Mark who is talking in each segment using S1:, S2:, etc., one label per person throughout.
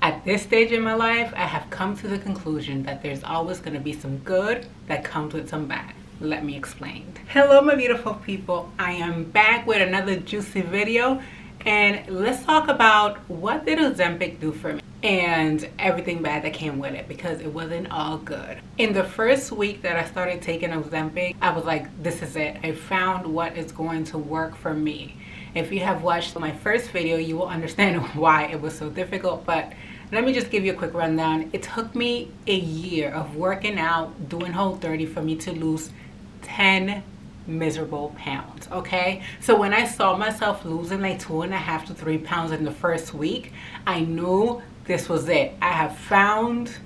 S1: At this stage in my life, I have come to the conclusion that there's always going to be some good that comes with some bad. Let me explain. Hello, my beautiful people. I am back with another juicy video, and let's talk about what did Ozempic do for me and everything bad that came with it, because it wasn't all good. In the first week that I started taking Ozempic, I was like, this is it. I found what is going to work for me. If you have watched my first video, you will understand why it was so difficult, but let me just give you a quick rundown. It took me a year of working out, doing Whole30 for me to lose 10 miserable pounds, okay? So when I saw myself losing like 2.5 to 3 pounds in the first week, I knew this was it. I have found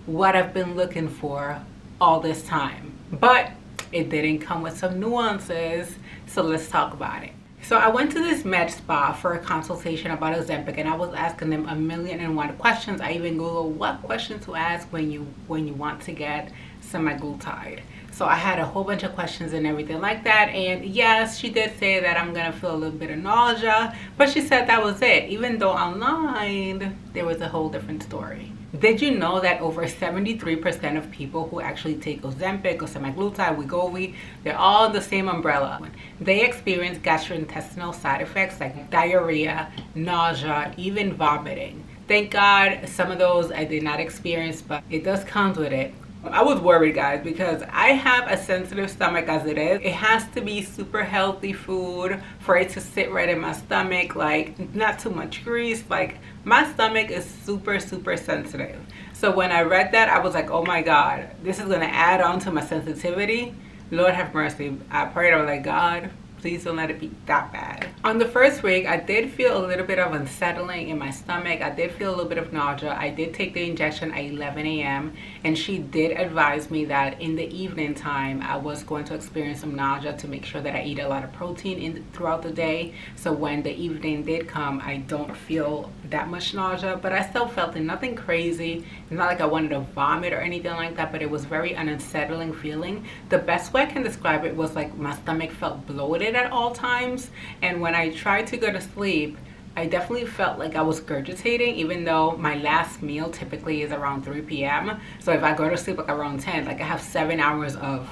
S1: what I've been looking for all this time. But it didn't come with some nuances, so let's talk about it. So I went to this med spa for a consultation about Ozempic, and I was asking them 1,000,001 questions. I even Googled what questions to ask when you want to get semaglutide. So I had a whole bunch of questions and everything like that, and yes, she did say that I'm gonna feel a little bit of nausea, but she said that was it, even though online there was a whole different story. Did you know that over 73% of people who actually take Ozempic or semaglutide, wegovy, they're all the same umbrella. They experience gastrointestinal side effects like diarrhea, nausea, even vomiting. Thank God some of those I did not experience, but it does come with it. I was worried, guys, because I have a sensitive stomach as it is. It has to be super healthy food for it to sit right in my stomach, like not too much grease. Like my stomach is super sensitive. So when I read that, I was like, oh my God, this is gonna add on to my sensitivity. Lord have mercy. I prayed, I was like, God, please don't let it be that bad. On the first week, I did feel a little bit of unsettling in my stomach. I did feel a little bit of nausea. I did take the injection at 11 a.m. and she did advise me that in the evening time, I was going to experience some nausea to make sure that I eat a lot of protein throughout the day. So when the evening did come, I don't feel that much nausea, but I still felt it, nothing crazy. It's not like I wanted to vomit or anything like that, but it was very an unsettling feeling. The best way I can describe it was like my stomach felt bloated at all times, and when I tried to go to sleep, I definitely felt like I was regurgitating, even though my last meal typically is around 3 p.m. So if I go to sleep like around 10, like I have 7 hours of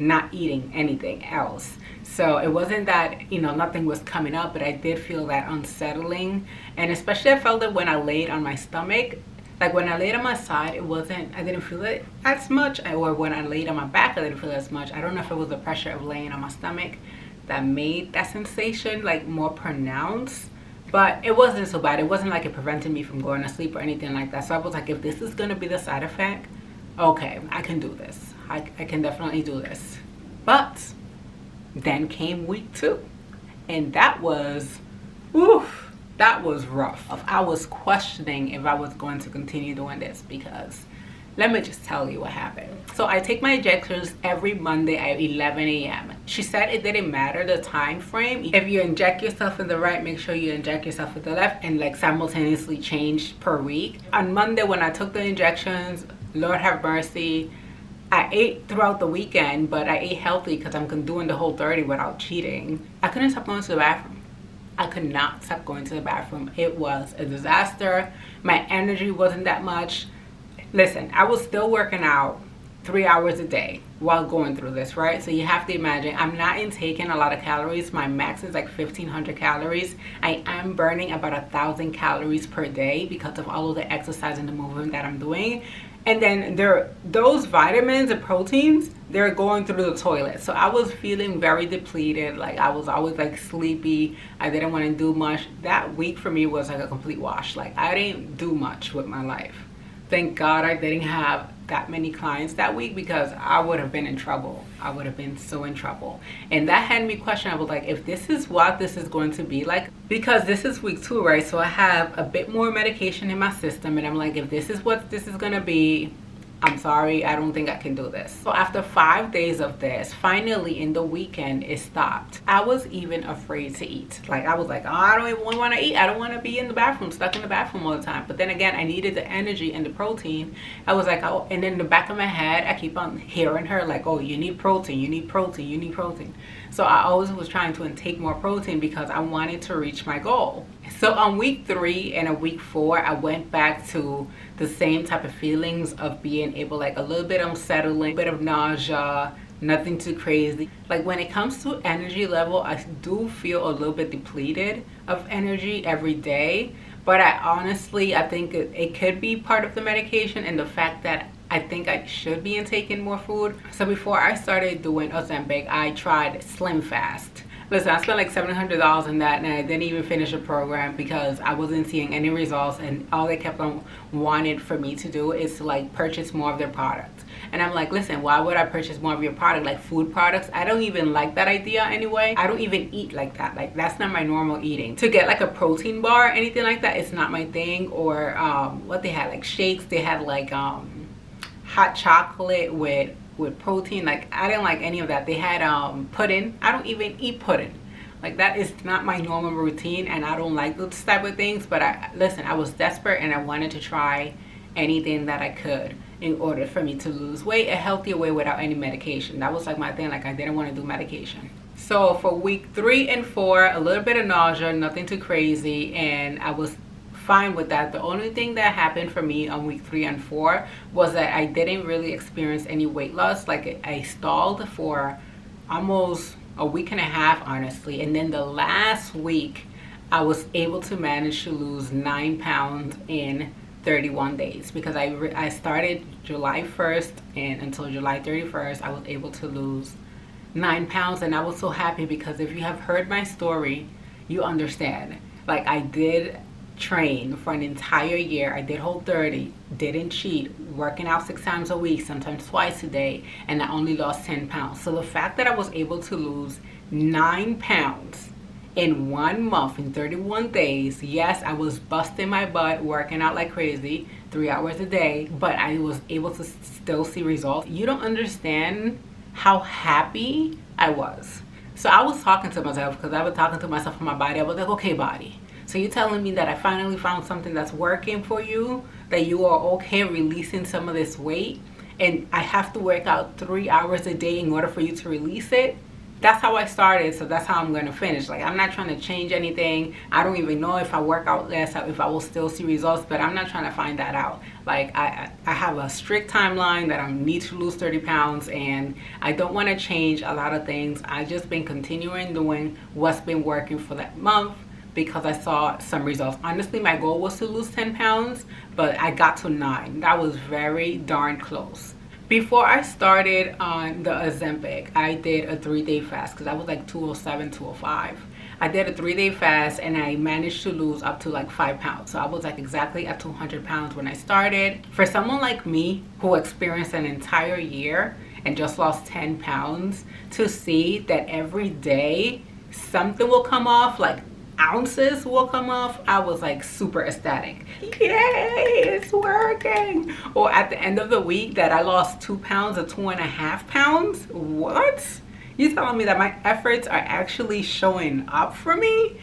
S1: not eating anything else. So it wasn't that, you know, nothing was coming up, but I did feel that unsettling. And especially I felt it when I laid on my stomach. Like when I laid on my side, I didn't feel it as much, or when I laid on my back, I didn't feel it as much. I don't know if it was the pressure of laying on my stomach that made that sensation like more pronounced, but it wasn't so bad. It wasn't like it prevented me from going to sleep or anything like that. So I was like, if this is gonna be the side effect, okay, I can do this. I can definitely do this. But then came week 2, and that was, oof, that was rough. I was questioning if I was going to continue doing this, because let me just tell you what happened. So I take my injections every Monday at 11 a.m. She said it didn't matter the time frame. If you inject yourself in the right, make sure you inject yourself with the left, and like simultaneously change per week. On Monday when I took the injections, Lord have mercy, I ate throughout the weekend, but I ate healthy because I'm doing the Whole30 without cheating. I couldn't stop going to the bathroom. I could not stop going to the bathroom. It was a disaster. My energy wasn't that much. Listen, I was still working out 3 hours a day while going through this, right? So you have to imagine, I'm not intaking a lot of calories. My max is like 1,500 calories. I am burning about 1,000 calories per day because of all of the exercise and the movement that I'm doing. And then those vitamins and proteins, they're going through the toilet. So I was feeling very depleted. Like I was always like sleepy. I didn't want to do much. That week for me was like a complete wash. Like I didn't do much with my life. Thank God I didn't have that many clients that week, because I would have been in trouble. I would have been so in trouble. And that had me question. I was like, if this is what this is going to be like, because this is week 2, right? So I have a bit more medication in my system, and I'm like, if this is what this is going to be, I'm sorry, I don't think I can do this. So after 5 days of this, finally in the weekend, it stopped. I was even afraid to eat. Like I was like, oh, I don't even want to eat. I don't want to be in the bathroom, stuck in the bathroom all the time. But then again, I needed the energy and the protein. I was like, oh, and in the back of my head, I keep on hearing her like, oh, you need protein, you need protein, you need protein. So I always was trying to intake more protein because I wanted to reach my goal. So on week 3 and a week 4, I went back to the same type of feelings of being able, like a little bit unsettling, a bit of nausea, nothing too crazy. Like when it comes to energy level, I do feel a little bit depleted of energy every day. But I think it could be part of the medication and the fact that I think I should be taking more food. So before I started doing Ozempic, I tried Slim Fast. Listen, I spent like $700 on that, and I didn't even finish the program because I wasn't seeing any results, and all they kept on wanting for me to do is to like purchase more of their products. And I'm like, listen, why would I purchase more of your product, like food products? I don't even like that idea anyway. I don't even eat like that. Like that's not my normal eating. To get like a protein bar or anything like that, it's not my thing. Or what they had, like shakes. They had like hot chocolate with protein. Like I didn't like any of that. They had pudding. I don't even eat pudding. Like that is not my normal routine, and I don't like those type of things. But listen, I was desperate and I wanted to try anything that I could in order for me to lose weight a healthier way without any medication. That was like my thing. Like I didn't want to do medication. So for week 3 and 4, a little bit of nausea, nothing too crazy, and I was fine with that. The only thing that happened for me on week 3 and 4 was that I didn't really experience any weight loss. Like I stalled for almost a week and a half, honestly, and then the last week I was able to manage to lose 9 pounds in 31 days because I started July 1st, and until July 31st I was able to lose 9 pounds, and I was so happy because if you have heard my story, you understand. Like I did train for an entire year. I did Whole30, didn't cheat, working out 6 times a week, sometimes twice a day, and I only lost 10 pounds. So the fact that I was able to lose 9 pounds in 1 month, in 31 days, yes, I was busting my butt, working out like crazy, 3 hours a day, but I was able to still see results. You don't understand how happy I was. So I was talking to myself, because I was talking to myself in my body. I was like, okay, body, so you're telling me that I finally found something that's working for you, that you are okay releasing some of this weight, and I have to work out 3 hours a day in order for you to release it? That's how I started, so that's how I'm going to finish. Like, I'm not trying to change anything. I don't even know if I work out less, if I will still see results, but I'm not trying to find that out. Like, I have a strict timeline that I need to lose 30 pounds, and I don't want to change a lot of things. I've just been continuing doing what's been working for that month because I saw some results. Honestly, my goal was to lose 10 pounds, but I got to 9. That was very darn close. Before I started on the Ozempic, I did a 3-day fast because I was like 207, 205. I did a 3-day fast and I managed to lose up to like 5 pounds. So I was like exactly at 200 pounds when I started. For someone like me who experienced an entire year and just lost 10 pounds, to see that every day something will come off, like ounces will come off, I was like super ecstatic. Yay, it's working. Or at the end of the week that I lost 2 pounds or 2.5 pounds. What? You telling me that my efforts are actually showing up for me?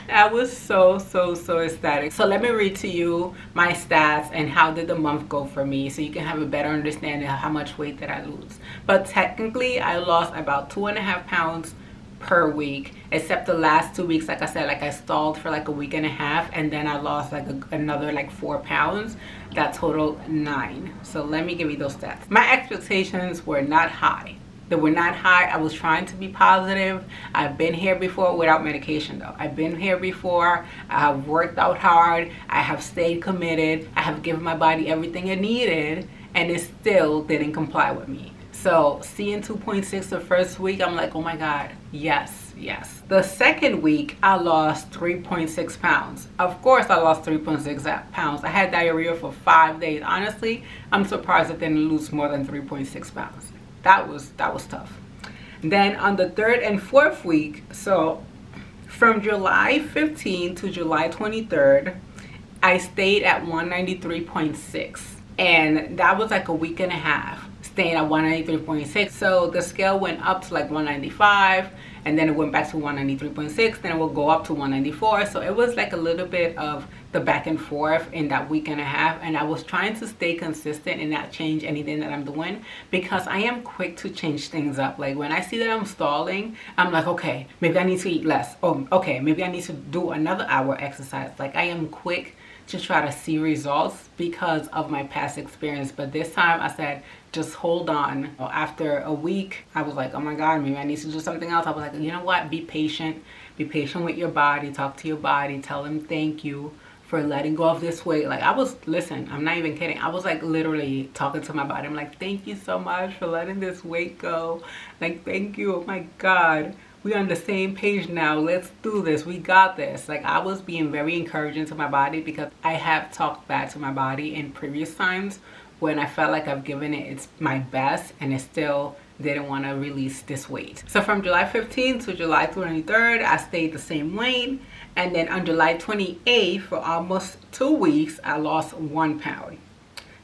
S1: I was so ecstatic. So let me read to you my stats and how did the month go for me, so you can have a better understanding of how much weight did I lose. But technically I lost about 2.5 pounds per week, except the last 2 weeks, like I said, like I stalled for like a week and a half, and then I lost like another like 4 pounds. That totaled 9. So let me give you those stats. My expectations were not high. They were not high. I was trying to be positive. I've been here before without medication though. I've been here before. I have worked out hard. I have stayed committed. I have given my body everything it needed, and it still didn't comply with me. So seeing 2.6 the first week, I'm like, oh my God, yes, yes. The second week, I lost 3.6 pounds. Of course, I lost 3.6 pounds. I had diarrhea for 5 days. Honestly, I'm surprised I didn't lose more than 3.6 pounds. That was tough. Then on the third and fourth week, so from July 15 to July 23rd, I stayed at 193.6. And that was like a week and a half. Staying at 193.6. So the scale went up to like 195, and then it went back to 193.6, then it will go up to 194. So it was like a little bit of the back and forth in that week and a half, and I was trying to stay consistent and not change anything that I'm doing, because I am quick to change things up. Like when I see that I'm stalling, I'm like, okay, maybe I need to eat less. Oh, okay, maybe I need to do another hour exercise. Like I am quick to try to see results because of my past experience. But this time I said, just hold on. After a week, I was like, oh my God, maybe I need to do something else. I was like, you know what? Be patient. Be patient with your body. Talk to your body. Tell them thank you for letting go of this weight. Like I was, listen, I'm not even kidding. I was like literally talking to my body. I'm like, thank you so much for letting this weight go. Like, thank you. Oh my God. We're on the same page now. Let's do this. We got this. Like I was being very encouraging to my body, because I have talked bad to my body in previous times when I felt like I've given it its my best and it still didn't want to release this weight. So from July 15th to July 23rd, I stayed the same weight. And then on July 28th, for almost 2 weeks, I lost 1 pound.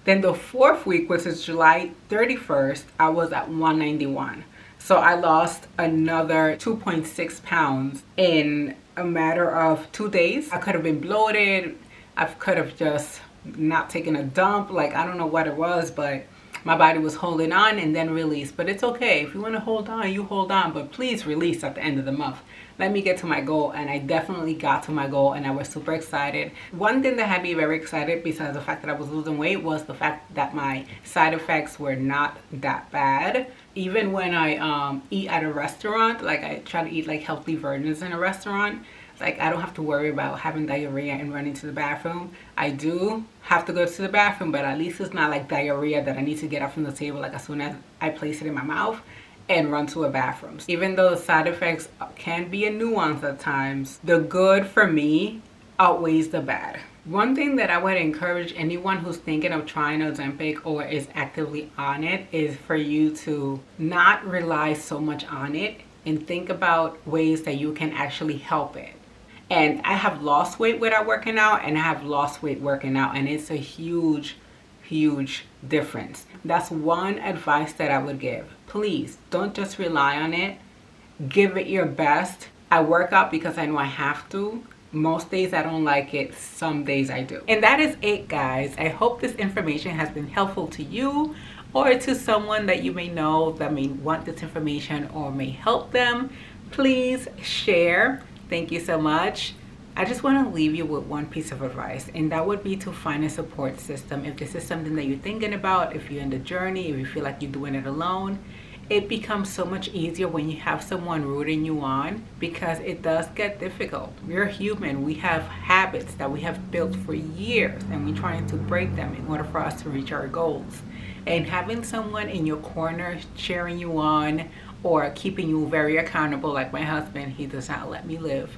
S1: Then the 4th week, which is July 31st, I was at 191. So I lost another 2.6 pounds in a matter of 2 days. I could have been bloated. I could have just not taken a dump. Like, I don't know what it was, but my body was holding on and then released. But it's okay. If you want to hold on, you hold on. But please release at the end of the month. Let me get to my goal. And I definitely got to my goal, and I was super excited. One thing that had me very excited, besides the fact that I was losing weight, was the fact that my side effects were not that bad. Even when I eat at a restaurant, like I try to eat like healthy versions in a restaurant, like I don't have to worry about having diarrhea and running to the bathroom. I do have to go to the bathroom, but at least it's not like diarrhea that I need to get up from the table like as soon as I place it in my mouth and run to a bathroom. Even though the side effects can be a nuance at times, the good for me outweighs the bad. One thing that I would encourage anyone who's thinking of trying Ozempic or is actively on it is for you to not rely so much on it and think about ways that you can actually help it. And I have lost weight without working out, and I have lost weight working out, and it's a huge difference. That's one advice that I would give. Please don't just rely on it. Give it your best. I work out because I know I have to. Most days I don't like it, some days I do. And that is it, guys. I hope this information has been helpful to you or to someone that you may know that may want this information or may help them. Please share. Thank you so much. I just want to leave you with one piece of advice, and that would be to find a support system. If this is something that you're thinking about, if you're in the journey, if you feel like you're doing it alone, it becomes so much easier when you have someone rooting you on, because it does get difficult. We're human. We have habits that we have built for years, and we're trying to break them in order for us to reach our goals. And having someone in your corner cheering you on or keeping you very accountable, like my husband, he does not let me live,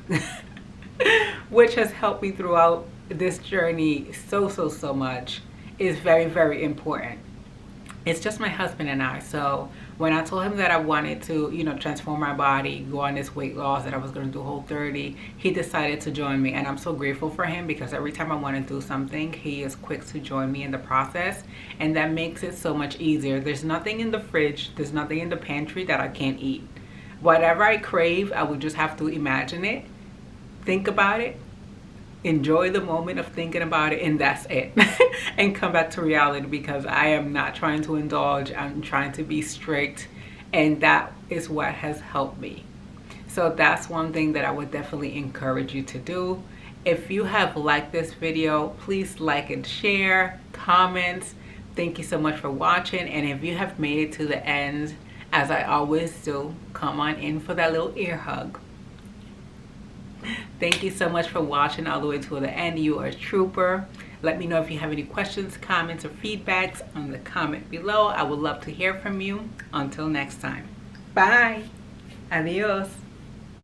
S1: which has helped me throughout this journey so much, is very important. It's just my husband and I. So when I told him that I wanted to, transform my body, go on this weight loss, that I was going to do Whole30, he decided to join me. And I'm so grateful for him, because every time I want to do something, he is quick to join me in the process. And that makes it so much easier. There's nothing in the fridge, there's nothing in the pantry that I can't eat. Whatever I crave, I would just have to imagine it, think about it, enjoy the moment of thinking about it, and that's it. And come back to reality, because I am not trying to indulge. I'm trying to be strict, and that is what has helped me. So that's one thing that I would definitely encourage you to do. If you have liked this video, please like and share, comment. Thank you so much for watching. And if you have made it to the end, as I always do, come on in for that little ear hug. Thank you so much for watching all the way to the end. You are a trooper. Let me know if you have any questions, comments, or feedbacks on the comment below. I would love to hear from you. Until next time. Bye. Adios.